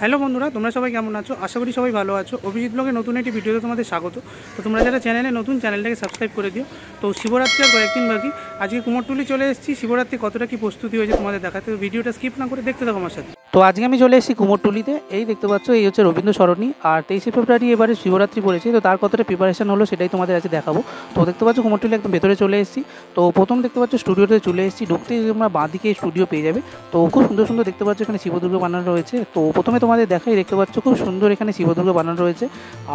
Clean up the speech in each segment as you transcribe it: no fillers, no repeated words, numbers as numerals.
Hello বন্ধুরা, তোমরা সবাই কেমন আছো? আশা করি সবাই ভালো আছো। অভিজিৎ ব্লগে নতুন একটি ভিডিওতে তোমাদের স্বাগত। তো তোমরা যারা চ্যানেলে নতুন, চ্যানেলটাকে সাবস্ক্রাইব করে দিও। তো শিবরাত্রি আর কয়েকদিন বাকি, আজকে কুমোরটুলি চলে এসেছি। শিবরাত্রি কতটা কি প্রস্তুতি হয়েছে তোমাদের দেখাতে, তো ভিডিওটা স্কিপ না করে দেখতে থাকো আমার সাথে। তো আজকে আমি চলে এসেছি কুমোরটুলিতে। এই দেখতে পাচ্ছ, এই হচ্ছে রবীন্দ্র সরণি। আর 23শে ফেব্রুয়ারি এবারে শিবরাত্রি পড়েছে, তো তার কতটা প্রিপারেশন হলো সেটাই তোমাদের আজকে দেখাবো। তো দেখতে পাচ্ছ কুমোরটুলি একদম ভেতরে চলে এসেছি। তো প্রথম দেখতে পাচ্ছ স্টুডিওতে চলে এসেছি। ঢুকতেই তোমরা বাঁ দিকে স্টুডিও পেয়ে যাবে। তো খুব সুন্দর সুন্দর দেখতে পাচ্ছ এখানে শিবদুর্গ বানানো রয়েছে। তো প্রথমে তোমাদের দেখাই, দেখতে পাচ্ছ খুব সুন্দর এখানে শিবদুর্গ বানানো রয়েছে।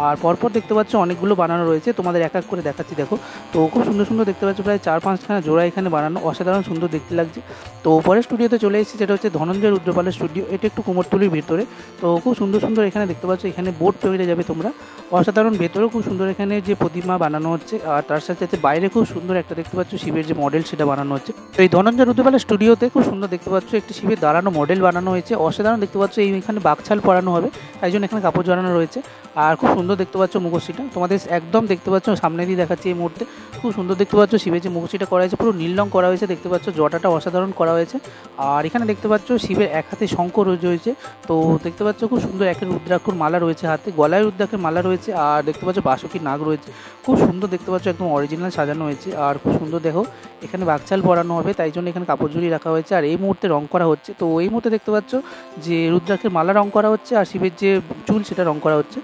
আর পরপর দেখতে পাচ্ছ অনেকগুলো বানানো রয়েছে, তোমাদের এক এক করে দেখাচ্ছি দেখো। তো খুব সুন্দর সুন্দর দেখতে পাচ্ছ, প্রায় 4-5খানা জোড়া এখানে বানানো, অসাধারণ সুন্দর দেখতে লাগছে। তো পরের স্টুডিওতে চলে এসেছি, যেটা হচ্ছে ধনঞ্জয় রুদ্রপালের স্টুডিও। এটা একটু কুমোরটুলির ভিতরে। তো খুব সুন্দর সুন্দর এখানে দেখতে পাচ্ছ, এখানে বোর্ড তৈরি যাবে তোমরা, অসাধারণ। ভেতরেও খুব সুন্দর এখানে যে প্রতিমা বানানো হচ্ছে, আর তার সাথে সাথে বাইরে খুব সুন্দর একটা দেখতে পাচ্ছ শিবের যে মডেল সেটা বানানো হচ্ছে। তো এই ধনঞ্জয় রুদ্রপালের স্টুডিওতে খুব সুন্দর দেখতে পাচ্ছ একটি শিবের দাঁড়ানো মডেল বানানো হয়েছে, অসাধারণ দেখতে পাচ্ছ। এইখানে বাকছাল পরানো হবে, তাই জন্য এখানে কাপড় জড়ানো রয়েছে। আর খুব সুন্দর দেখতে পাচ্ছ মুখোশিটা, তোমাদের একদম দেখতে পাচ্ছ সামনে দিয়ে দেখাচ্ছি এই মুহূর্তে। খুব সুন্দর দেখতে পাচ্ছ শিবের যে মুখোশিটা করা হয়েছে, পুরো নীল রং করা হয়েছে, দেখতে পাচ্ছ জটাটা অসাধারণ করা হয়েছে। আর এখানে দেখতে পাচ্ছ শিবের এক হাতে শঙ্খ রয়েছে। তো দেখতে পাচ্ছ খুব সুন্দর একটা রুদ্রাক্ষর মালা রয়েছে হাতে, গলায় রুদ্রাক্ষের মালা রয়েছে। আর দেখতে পাচ্ছ বাসুকি নাগ রয়েছে, খুব সুন্দর দেখতে পাচ্ছ, একদম অরিজিনাল সাজানো হয়েছে। আর খুব সুন্দর দেখো এখানে বাকছাল পরানো হবে, তাই জন্য এখানে কাপড় ঝুলিয়ে রাখা হয়েছে। আর এই মুহূর্তে রং করা হচ্ছে। তো এই মুহূর্তে দেখতে পাচ্ছ যে রুদ্রাক্ষের মালা রং করা হচ্ছে, আর শিবের যে চুল সেটা রং করা হচ্ছে।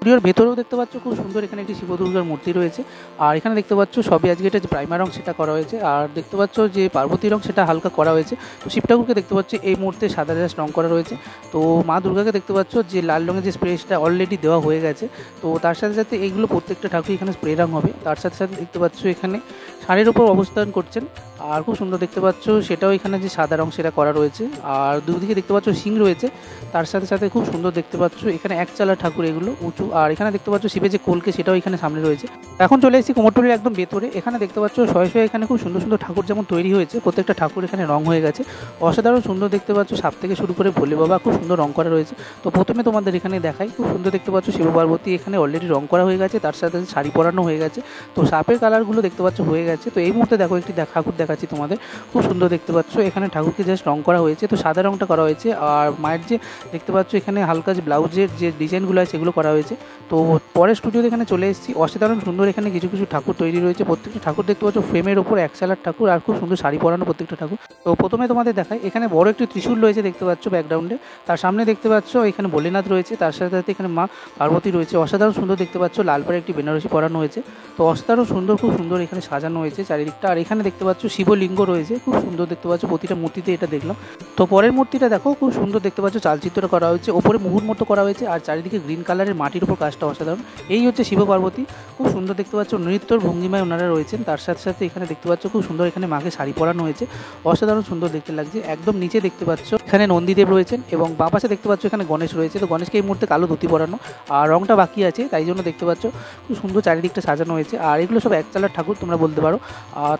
স্টুডিওর ভেতরেও দেখতে পাচ্ছ খুব সুন্দর এখানে একটি শিবদুর্গার মূর্তি রয়েছে। আর এখানে দেখতে পাচ্ছ সবই আজকে এটা যে প্রাইমার রং সেটা করা হয়েছে। আর দেখতে পাচ্ছ যে পার্বতী রং সেটা হালকা করা হয়েছে। তো শিব ঠাকুরকে দেখতে পাচ্ছ এই মুহূর্তে সাদা জাস্ট রং করা রয়েছে। তো মা দুর্গাকে দেখতে পাচ্ছ যে লাল রঙের যে স্প্রেটা অলরেডি দেওয়া হয়ে গেছে। তো তার সাথে সাথে এইগুলো প্রত্যেকটা ঠাকুর এখানে স্প্রে রং হবে। তার সাথে সাথে দেখতে পাচ্ছ এখানে শাড়ির উপর অবস্থান করছেন। আর খুব সুন্দর দেখতে পাচ্ছ সেটাও এখানে যে সাদা রং সেটা করা রয়েছে। আর দুদিকে দেখতে পাচ্ছ সিং রয়েছে। তার সাথে সাথে খুব সুন্দর দেখতে পাচ্ছ এখানে এক চালা ঠাকুর এগুলো উঁচু। আর এখানে দেখতে পাচ্ছ শিবের যে কলকে সেটাও এখানে সামনে রয়েছে। এখন চলে এসেছি কুমোরটুলির একদম ভেতরে। এখানে দেখতে পাচ্ছ শয়ে শয়ে এখানে খুব সুন্দর সুন্দর ঠাকুর যেমন তৈরি হয়েছে, প্রত্যেকটা ঠাকুর এখানে রং হয়ে গেছে, অসাধারণ সুন্দর দেখতে পাচ্ছ। সাপ থেকে শুরু করে ভোলে বাবা খুব সুন্দর রং করা রয়েছে। তো প্রথমে তোমাদের এখানে দেখাই, খুব সুন্দর দেখতে পাচ্ছ শিব পার্বতী এখানে অলরেডি রং করা হয়ে গেছে, তার সাথে শাড়ি পরানো হয়ে গেছে। তো সাপের কালারগুলো দেখতে পাচ্ছ হয়ে গেছে। তো এই মুহূর্তে দেখো একটি ঠাকুর দেখাচ্ছি তোমাদের, খুব সুন্দর দেখতে পাচ্ছ এখানে ঠাকুরকে জাস্ট রং করা হয়েছে। তো সাদা রংটা করা হয়েছে। আর মায়ের যে দেখতে পাচ্ছ এখানে হালকা যে ব্লাউজের যে ডিজাইনগুলো আছে সেগুলো করা হয়েছে। তো পরের স্টুডিওতে এখানে চলে এসেছি, অসাধারণ সুন্দর এখানে কিছু কিছু ঠাকুর তৈরি রয়েছে। প্রত্যেকটা ঠাকুর দেখতে পাচ্ছ ফ্রেমের ওপর এক চালার ঠাকুর, আর খুব সুন্দর শাড়ি পরানো প্রত্যেকটা ঠাকুর। তো প্রথমে তোমাদের দেখাই, এখানে বড় একটি ত্রিশূল রয়েছে দেখতে পাচ্ছ ব্যাকগ্রাউন্ডে। তার সামনে দেখতে পাচ্ছ এখানে ভোলেনাথ রয়েছে, তার সাথে সাথে এখানে মা পার্বতী রয়েছে, অসাধারণ সুন্দর দেখতে পাচ্ছ। লাল পাড়ে একটি বেনারসি পরানো হয়েছে। তো অসাধারণ সুন্দর, খুব সুন্দর এখানে সাজানো হয়েছে চারিদিকটা। আর এখানে দেখতে পাচ্ছ শিবলিঙ্গ রয়েছে, খুব সুন্দর দেখতে পাচ্ছ প্রতিটা মূর্তিতে এটা দেখলাম। তো পরের মূর্তিটা দেখো, খুব সুন্দর দেখতে পাচ্ছ চালচিত্রটা করা হয়েছে, ওপরে মুহুর মতো করা হয়েছে। আর চারিদিকে গ্রিন কালারের মাটির উপর কাজটা অসাধারণ। এই হচ্ছে শিব পার্বতী, খুব সুন্দর দেখতে পাচ্ছ নৃত্যর ভঙ্গিমায় ওনারা রয়েছেন। তার সাথে সাথে এখানে দেখতে পাচ্ছ খুব সুন্দর এখানে মাকে শাড়ি পরানো হয়েছে, অসাধারণ সুন্দর দেখতে লাগছে। একদম নিচে দেখতে পাচ্ছ এখানে নন্দীদেব রয়েছেন, এবং বাঁ পাশে দেখতে পাচ্ছ এখানে গণেশ রয়েছে। তো গণেশকে এই মুহূর্তে কালো ধুতি পরানো, আর রংটা বাকি আছে, তাই জন্য দেখতে পাচ্ছ খুব সুন্দর চারিদিকটা সাজানো হয়েছে। আর এগুলো সব একচালার ঠাকুর তোমরা বলতে পারো।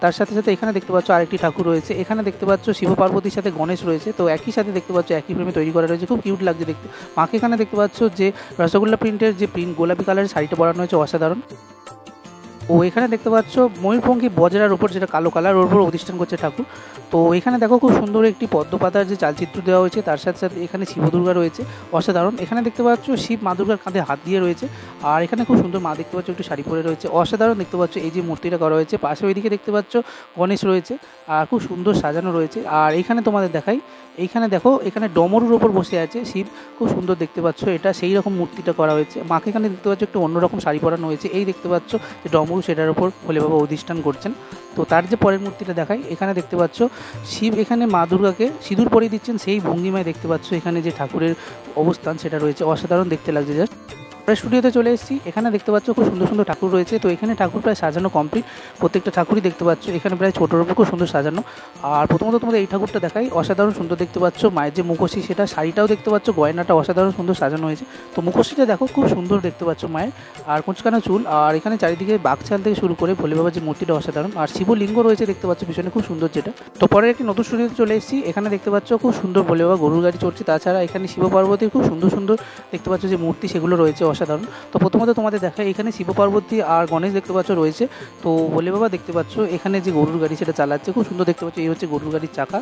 তার সাথে সাথে এখানে দেখতে পাচ্ছ আরেকটি ঠাকুর রয়েছে। এখানে দেখতে পাচ্ছ শিব পার্বতীর সাথে গণেশ রয়েছে। তো একই সাথে দেখতে পাচ্ছ একই ফ্রেমে তৈরি করা রয়েছে, খুব কিউট লাগছে দেখতে। মাকে এখানে দেখতে পাচ্ছ যে রসগোল্লা প্রিন্টের যে গোলাপি কালারের শাড়িটা পরানো হয়েছে, অসাধারণ। ও এখানে দেখতে পাচ্ছ ময়ূরপঙ্খী বজরার উপর, যেটা কালো কালার, ওর উপর অধিষ্ঠান করছে ঠাকুর। তো এখানে দেখো খুব সুন্দর একটি পদ্মপাতার যে চালচিত্র দেওয়া হয়েছে, তার সাথে সাথে এখানে শিবদুর্গা রয়েছে, অসাধারণ। এখানে দেখতে পাচ্ছ শিব মা দুর্গার কাঁধে হাত দিয়ে রয়েছে। আর এখানে খুব সুন্দর মা দেখতে পাচ্ছ একটু শাড়ি পরে রয়েছে, অসাধারণ দেখতে পাচ্ছ এই যে মূর্তিটা করা হয়েছে। পাশে ওইদিকে দেখতে পাচ্ছ গণেশ রয়েছে, আর খুব সুন্দর সাজানো রয়েছে। আর এইখানে তোমাদের দেখাই, এইখানে দেখো এখানে ডমরুর ওপর বসে আছে শিব, খুব সুন্দর দেখতে পাচ্ছ। এটা সেই রকম মূর্তিটা করা হয়েছে। মাকে এখানে দেখতে পাচ্ছ একটু অন্যরকম শাড়ি পরানো হয়েছে। এই দেখতে পাচ্ছ যে ডমরু সেটার উপর ভোলে বাবা অধিষ্ঠান করছেন। তো তার যে পরের মূর্তিটা দেখাই, এখানে দেখতে পাচ্ছ শিব এখানে মা দুর্গাকে সিঁদুর পরিয়ে দিচ্ছেন, সেই ভঙ্গিমায় দেখতে পাচ্ছ এখানে যে ঠাকুরের অবস্থান সেটা রয়েছে, অসাধারণ দেখতে লাগছে জাস্ট। আমরা স্টুডিওতে চলে এসেছি, এখানে দেখতে পাচ্ছ খুব সুন্দর সুন্দর ঠাকুর রয়েছে। তো এখানে ঠাকুর প্রায় সাজানো কমপ্লিট, প্রত্যেকটা ঠাকুরই দেখতে পাচ্ছ এখানে প্রায় ছোটোর উপর খুব সুন্দর সাজানো। আর প্রথমত তোমাদের এই ঠাকুরটা দেখাই, অসাধারণ সুন্দর দেখতে পাচ্ছ। মায়ের যে মুখোশি সেটা, শাড়িটাও দেখতে পাচ্ছ, গয়নাটা অসাধারণ সুন্দর সাজানো হয়েছে। তো মুখোশিটা দেখো খুব সুন্দর দেখতে পাচ্ছ মায়ের, আর কুঁচকানো চুল। আর এখানে চারিদিকে বাঘছাল থেকে শুরু করে ভোলে বাবার যে মূর্তিটা অসাধারণ। আর শিবলিঙ্গ রয়েছে দেখতে পাচ্ছ পিছনে, খুব সুন্দর যেটা। তো পরে একটি নতুন স্টুডিওতে চলে এসেছি, এখানে দেখতে পাচ্ছ খুব সুন্দর ভোলে বাবা গরুর গাড়ি চড়ছে। তাছাড়া এখানে শিব পার্বতীর খুব সুন্দর সুন্দর দেখতে পাচ্ছ যে মূর্তি সেগুলো রয়েছে, অসাধারণ। তো প্রথমত তোমাদের দেখায় এখানে শিব পার্বতী আর গণেশ দেখতে পাচ্ছ রয়েছে। তো ভোলে বাবা দেখতে পাচ্ছ এখানে যে গরুর গাড়ি সেটা চালাচ্ছে, খুব সুন্দর দেখতে পাচ্ছ। এই হচ্ছে গরুর গাড়ির চাকা,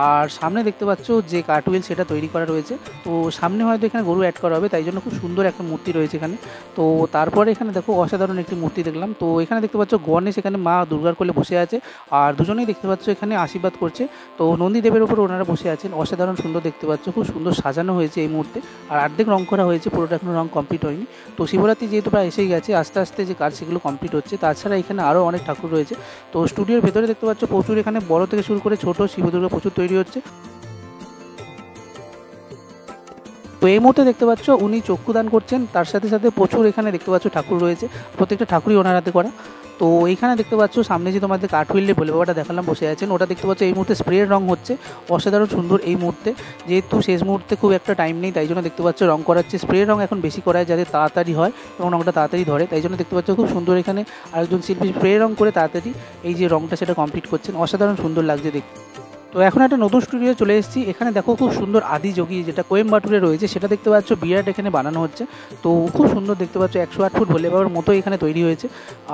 আর সামনে দেখতে পাচ্ছ যে কার্টুইল সেটা তৈরি করা রয়েছে। তো সামনে হয়তো এখানে গরু অ্যাড করা হবে, তাই জন্য খুব সুন্দর একটা মূর্তি রয়েছে এখানে। তো তারপরে এখানে দেখো অসাধারণ একটি মূর্তি দেখলাম। তো এখানে দেখতে পাচ্ছ গণেশ এখানে মা দুর্গার কোলে বসে আছে, আর দুজনেই দেখতে পাচ্ছ এখানে আশীর্বাদ করছে। তো নন্দীদেবের উপর ওনারা বসে আছেন, অসাধারণ সুন্দর দেখতে পাচ্ছ, খুব সুন্দর সাজানো হয়েছে এই মুহূর্তে। আর অর্ধেক রং করা হয়েছে, পুরোটা এখনো রং কমপ্লিট হয়নি। তো শিবরাত্রি যেহেতু প্রায় এসেই গেছে, আস্তে আস্তে যে কাজ সেগুলো কমপ্লিট হচ্ছে। তাছাড়া এখানে আরও অনেক ঠাকুর রয়েছে। তো স্টুডিওর ভেতরে দেখতে পাচ্ছ প্রচুর এখানে বড় থেকে শুরু করে ছোট শিব দুর্গা প্রচুর তৈরি হচ্ছে। তো এই মুহূর্তে দেখতে পাচ্ছ উনি চক্ষুদান করছেন, তার সাথে সাথে প্রচুর এখানে দেখতে পাচ্ছ ঠাকুর রয়েছে, প্রত্যেকটা ঠাকুরই ওনার হাতে করা। তো এইখানে দেখতে পাচ্ছ সামনে যে তোমাদের কাঠহুইলে ভোলে বাবাটা দেখালাম বসে আছেন, ওটা দেখতে পাচ্ছ এই মুহূর্তে স্প্রের রং হচ্ছে, অসাধারণ সুন্দর এই মুহূর্তে। যেহেতু শেষ মুহূর্তে খুব একটা টাইম নেই, তাই জন্য দেখতে পাচ্ছ রং করাচ্ছে। স্প্রের রং এখন বেশি করায় যাতে তাড়াতাড়ি হয় এবং রংটা তাড়াতাড়ি ধরে, তাই জন্য দেখতে পাচ্ছ খুব সুন্দর এখানে আরেকজন শিল্পী স্প্রে রং করে তাড়াতাড়ি এই যে রংটা সেটা কমপ্লিট করছেন, অসাধারণ সুন্দর লাগছে দেখতে। তো এখন একটা নতুন স্টুডিও চলে এসেছি। এখানে দেখো খুব সুন্দর আদিযোগী যেটা কোয়েম্বাটুরে রয়েছে সেটা দেখতে পাচ্ছ বিরাট এখানে বানানো হচ্ছে। তো খুব সুন্দর দেখতে পাচ্ছ, 108 ফুট ভোলে বাবার মতো এখানে তৈরি হয়েছে।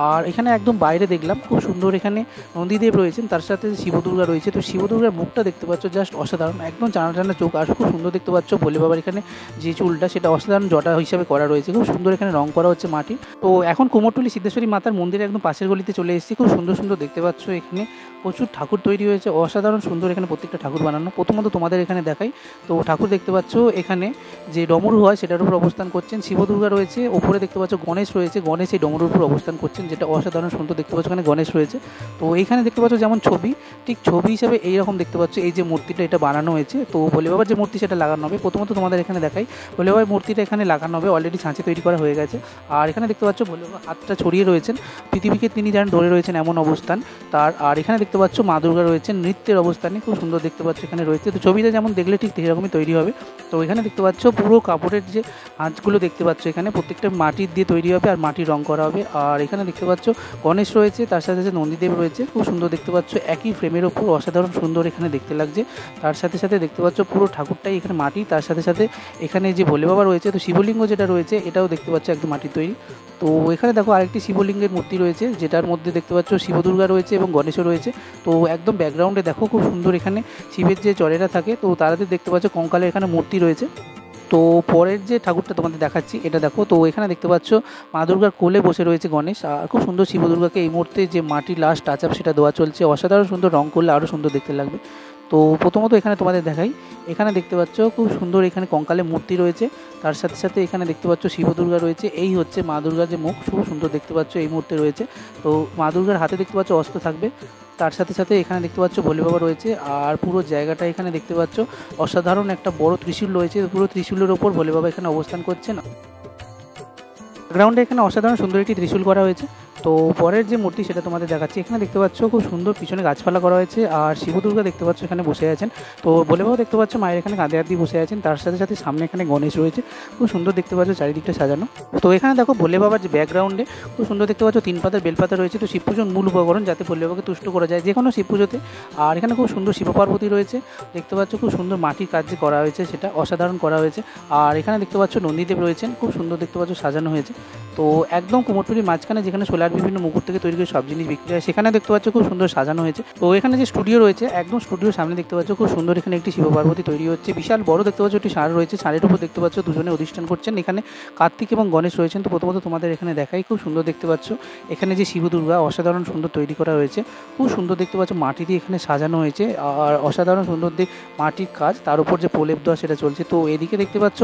আর এখানে একদম বাইরে দেখলাম খুব সুন্দর এখানে নন্দীদেব রয়েছেন, তার সাথে শিব দুর্গা রয়েছে। তো শিব দুর্গার মুখটা দেখতে পাচ্ছ জাস্ট অসাধারণ, একদম টানা টানা চোখ, আর খুব সুন্দর দেখতে পাচ্ছ ভোলে বাবার এখানে যে চুলটা সেটা অসাধারণ জটা হিসাবে করা রয়েছে, খুব সুন্দর এখানে রং করা হচ্ছে মাটি। তো এখন কুমোরটুলি সিদ্ধেশ্বরী মাতার মন্দিরে একদম পাশের গলিতে চলে এসেছি। খুব সুন্দর সুন্দর দেখতে পাচ্ছ এখানে প্রচুর ঠাকুর তৈরি হয়েছে, অসাধারণ সুন্দর এখানে প্রত্যেকটা ঠাকুর বানানো। প্রথমত তোমাদের এখানে দেখাই, তো ঠাকুর দেখতে পাচ্ছ এখানে যে ডমরু হয় সেটার উপর অবস্থান করছেন, শিব দুর্গা রয়েছে, ওপরে দেখতে পাচ্ছ গণেশ রয়েছে, গণেশ এই ডমরুর উপর অবস্থান করছেন, যেটা অসাধারণ সুন্দর দেখতে পাচ্ছ। এখানে গণেশ রয়েছে। তো এইখানে দেখতে পাচ্ছ যেমন ছবি, ঠিক ছবি হিসাবে এইরকম দেখতে পাচ্ছ এই যে মূর্তিটা এটা বানানো হয়েছে। তো ভোলে বাবার যে মূর্তি সেটা লাগানো হবে। প্রথমত তোমাদের এখানে দেখাই, ভোলে বাবার মূর্তিটা এখানে লাগানো হবে, অলরেডি ছাঁচে তৈরি করা হয়ে গেছে। আর এখানে দেখতে পাচ্ছ ভোলে বাবা হাতটা ছড়িয়ে রয়েছেন, পৃথিবীকে তিনি যেন ধরে রয়েছেন এমন অবস্থান তার। আর এখানে দেখতে পাচ্ছ মা দুর্গা রয়েছেন নৃত্যের অবস্থানে, খুব সুন্দর দেখতে পাচ্ছ এখানে রয়েছে। তো ছবিটা যেমন দেখলে ঠিক সেরকমই তৈরি হবে। তো এখানে দেখতে পাচ্ছ পুরো কাপড়ের যে আঁচগুলো দেখতে পাচ্ছ এখানে প্রত্যেকটা মাটির দিয়ে তৈরি হবে আর মাটির রং করা হবে। আর এখানে দেখতে পাচ্ছ গণেশ রয়েছে, তার সাথে সাথে নন্দীদেব রয়েছে, খুব সুন্দর দেখতে পাচ্ছ একই ফ্রেমের ওপর, অসাধারণ সুন্দর এখানে দেখতে লাগছে। তার সাথে সাথে দেখতে পাচ্ছ পুরো ঠাকুরটাই এখানে মাটি, তার সাথে সাথে এখানে যে ভোলে বাবা রয়েছে, তো শিবলিঙ্গ যেটা রয়েছে এটাও দেখতে পাচ্ছ একদম মাটির তৈরি। তো এখানে দেখো আরেকটি শিবলিঙ্গের মূর্তি রয়েছে, যেটার মধ্যে দেখতে পাচ্ছ শিব দুর্গা রয়েছে এবং গণেশও রয়েছে। তো একদম ব্যাকগ্রাউন্ডে দেখো খুব সুন্দর এখানে শিবের যে চরেরা থাকে, তো তাদের দেখতে পাচ্ছ কঙ্কালের এখানে মূর্তি রয়েছে। তো পরের যে ঠাকুরটা তোমাদের দেখাচ্ছি এটা দেখো, তো এখানে দেখতে পাচ্ছ মা দুর্গার কোলে বসে রয়েছে গণেশ, আর খুব সুন্দর শিব দুর্গাকে এই মুহূর্তে যে মাটির লাস্ট টাচ আপ সেটা দেওয়া চলছে, অসাধারণ সুন্দর, রং করলে আরও সুন্দর দেখতে লাগবে। তো প্রথমত এখানে তোমাদের দেখাই, এখানে দেখতে পাচ্ছ খুব সুন্দর এখানে কঙ্কালে মূর্তি রয়েছে, তার সাথে সাথে এখানে দেখতে পাচ্ছ শিব দুর্গা রয়েছে। এই হচ্ছে মা দুর্গার যে মুখ, খুব সুন্দর দেখতে পাচ্ছ এই মুহূর্তে রয়েছে। তো মা দুর্গার হাতে দেখতে পাচ্ছ অস্ত্র থাকবে, তার সাথে সাথে এখানে দেখতে পাচ্ছ ভোলে বাবা রয়েছে। আর পুরো জায়গাটা এখানে দেখতে পাচ্ছ অসাধারণ একটা বড় ত্রিশূল রয়েছে, পুরো ত্রিশূলের ওপর ভোলে বাবা এখানে অবস্থান করছেন। গ্রাউন্ডে এখানে অসাধারণ সুন্দর একটি ত্রিশূল করা হয়েছে। তো পরের যে মূর্তি সেটা তোমাদের দেখাচ্ছি, এখানে দেখতে পাচ্ছ খুব সুন্দর পিছনে গাছপালা করা হয়েছে, আর শিব দুর্গা দেখতে পাচ্ছ এখানে বসে আছেন। তো ভোলে বাবা দেখতে পাচ্ছ মায়ের এখানে কাঁধে হাত দিয়ে বসে আছেন, তার সাথে সাথে সামনে এখানে গণেশ রয়েছে, খুব সুন্দর দেখতে পাচ্ছ চারিদিকটা সাজানো। তো এখানে দেখো ভোলে বাবার যে ব্যাকগ্রাউন্ডে খুব সুন্দর দেখতে পাচ্ছ 3 পাতার বেলপাতা রয়েছে। তো শিব পুজোর মূল উপকরণ যাতে ভোলে বাবাকে তুষ্ট করা যায় যে কোনো শিব পুজোতে। আর এখানে খুব সুন্দর শিব পার্বতী রয়েছে, দেখতে পাচ্ছ খুব সুন্দর মাটির কাজ যে করা হয়েছে সেটা অসাধারণ করা হয়েছে। আর এখানে দেখতে পাচ্ছ নন্দীদেব রয়েছেন, খুব সুন্দর দেখতে পাচ্ছ সাজানো হয়েছে। তো একদম কুমোরটুলির মাঝখানে যেখানে সোলার বিভিন্ন মুকুট থেকে তৈরি করে সব জিনিস বিক্রি হয়, সেখানে দেখতে পাচ্ছ খুব সুন্দর সাজানো হয়েছে। তো এখানে যে স্টুডিও রয়েছে একদম স্টুডিওর সামনে দেখতে পাচ্ছ খুব সুন্দর এখানে একটি শিব পার্বতী তৈরি হচ্ছে, বিশাল বড় দেখতে পাচ্ছ একটি ষাঁড় রয়েছে, ষাঁড়ের উপর দেখতে পাচ্ছ দুজনে অধিষ্ঠান করছেন। এখানে কার্তিক এবং গণেশ রয়েছেন। তো প্রথমত তোমাদের এখানে দেখাই, খুব সুন্দর দেখতে পাচ্ছ এখানে যে শিব দুর্গা অসাধারণ সুন্দর তৈরি করা হয়েছে, খুব সুন্দর দেখতে পাচ্ছ মাটি দিয়ে এখানে সাজানো হয়েছে, আর অসাধারণ সুন্দর দিয়ে মাটির কাজ, তার উপর যে প্রলেপ দেওয়া সেটা চলছে। তো এদিকে দেখতে পাচ্ছ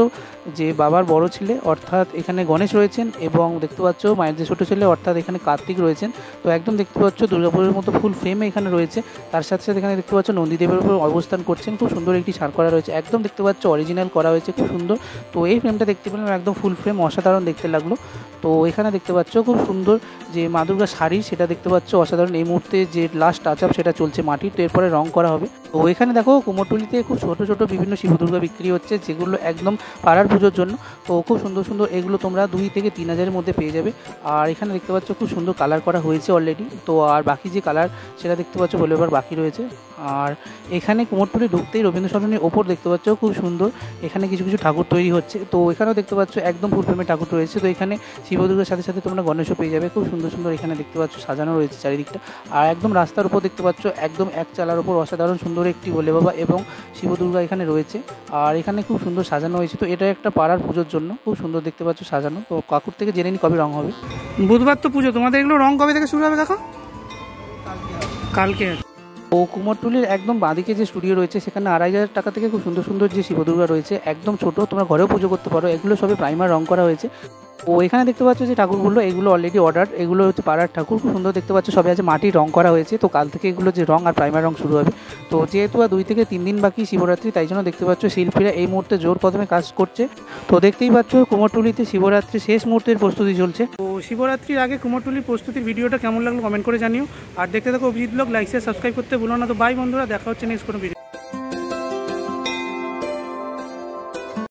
যে বাবার বড় ছেলে অর্থাৎ এখানে গণেশ রয়েছেন, এবং দেখতে পাচ্ছ মায়ের যে ছোট ছেলে অর্থাৎ এখানে কার্তিক রয়েছেন। তো একদম দেখতে পাচ্ছ দুর্গাপুরের মতো ফুল ফ্রেমে এখানে রয়েছে, তার সাথে সাথে এখানে দেখতে পাচ্ছ নন্দীদেবের উপর অবস্থান করছেন, খুব সুন্দর একটি ষাঁড় করা রয়েছে, একদম দেখতে পাচ্ছ অরিজিনাল করা হয়েছে, খুব সুন্দর। তো এই ফ্রেমটা দেখতে পেলাম একদম ফুল ফ্রেম, অসাধারণ দেখতে লাগলো। তো এখানে দেখতে পাচ্ছ খুব সুন্দর যে মা দুর্গার শাড়ি সেটা দেখতে পাচ্ছ অসাধারণ, এই মুহূর্তে যে লাস্ট টাচ আপ সেটা চলছে মাটির। তো এরপরে রং করা হবে। তো এখানে দেখো কুমোরটুলিতে খুব ছোট ছোট বিভিন্ন শিব দুর্গা বিক্রি হচ্ছে, যেগুলো একদম পাড়ার পুজোর জন্য। তো খুব সুন্দর সুন্দর এগুলো তোমরা 2 থেকে 3 হাজারের মধ্যে পেয়ে যাবে। আর এখানে দেখতে পাচ্ছ খুব সুন্দর কালার করা হয়েছে অলরেডি। তো আর বাকি যে কালার সেটা দেখতে পাচ্ছ বলে এবার বাকি রয়েছে। আর এখানে কুমোরটুলি ঢুকতেই রবীন্দ্র সদনের ওপর দেখতে পাচ্ছ খুব সুন্দর এখানে কিছু কিছু ঠাকুর তৈরি হচ্ছে। তো এখানেও দেখতে পাচ্ছ একদম ফুল ফ্রেমের ঠাকুর রয়েছে। তো এখানে শিব দুর্গার সাথে সাথে তোমরা গণেশও পেয়ে যাবে। খুব সুন্দর সুন্দর এখানে দেখতে পাচ্ছ সাজানো রয়েছে চারিদিকটা। আর একদম রাস্তার উপর দেখতে পাচ্ছ একদম এক চালার উপর অসাধারণ সুন্দর একটি ভোলে বাবা এবং শিব দুর্গা এখানে রয়েছে। আর এখানে খুব সুন্দর সাজানো হয়েছে। তো এটা একটা পাড়ার পুজোর জন্য খুব সুন্দর দেখতে পাচ্ছ সাজানো। তো কাকুর থেকে জেনে নি কবে রং হবে। বুধবার তো পুজো, তোমাদের এগুলো রং কবে থেকে শুরু হবে দেখো? কালকে। ও কুমোরটুলির একদম বাঁদিকে যে স্টুডিও রয়েছে সেখানে 2,500 টাকা থেকে খুব সুন্দর সুন্দর যে শিব দুর্গা রয়েছে একদম ছোট, তোমরা ঘরেও পুজো করতে পারো। এগুলো সবই প্রাইমার রং করা হয়েছে। ও এখানে দেখতে পাচ্ছ যে ঠাকুরগুলো এগুলো অলরেডি অর্ডার, এগুলো হচ্ছে পাড়ার ঠাকুর। খুব সুন্দর দেখতে পাচ্ছ সবাই আছে মাটির রং করা হয়েছে। তো কাল থেকে এগুলো যে রং আর প্রাইমার রং শুরু হবে। তো যেহেতু আর 2 থেকে 3 দিন বাকি শিবরাত্রি, তাই জন্য দেখতে পাচ্ছ শিল্পীরা এই মুহূর্তে জোর কদমে কাজ করছে। তো দেখতেই পাচ্ছ কুমোরটুলিতে শিবরাত্রি শেষ মুহূর্তের প্রস্তুতি চলছে। তো শিবরাত্রির আগে কুমোরটুলির প্রস্তুতির ভিডিওটা কেমন লাগলো কমেন্ট করে জানিও। আর দেখতে থাকো Abhijit blog, like share subscribe করতে ভুলো না। তো বাই বন্ধুরা, দেখা হচ্ছে নেক্সট কোনো ভিডিও।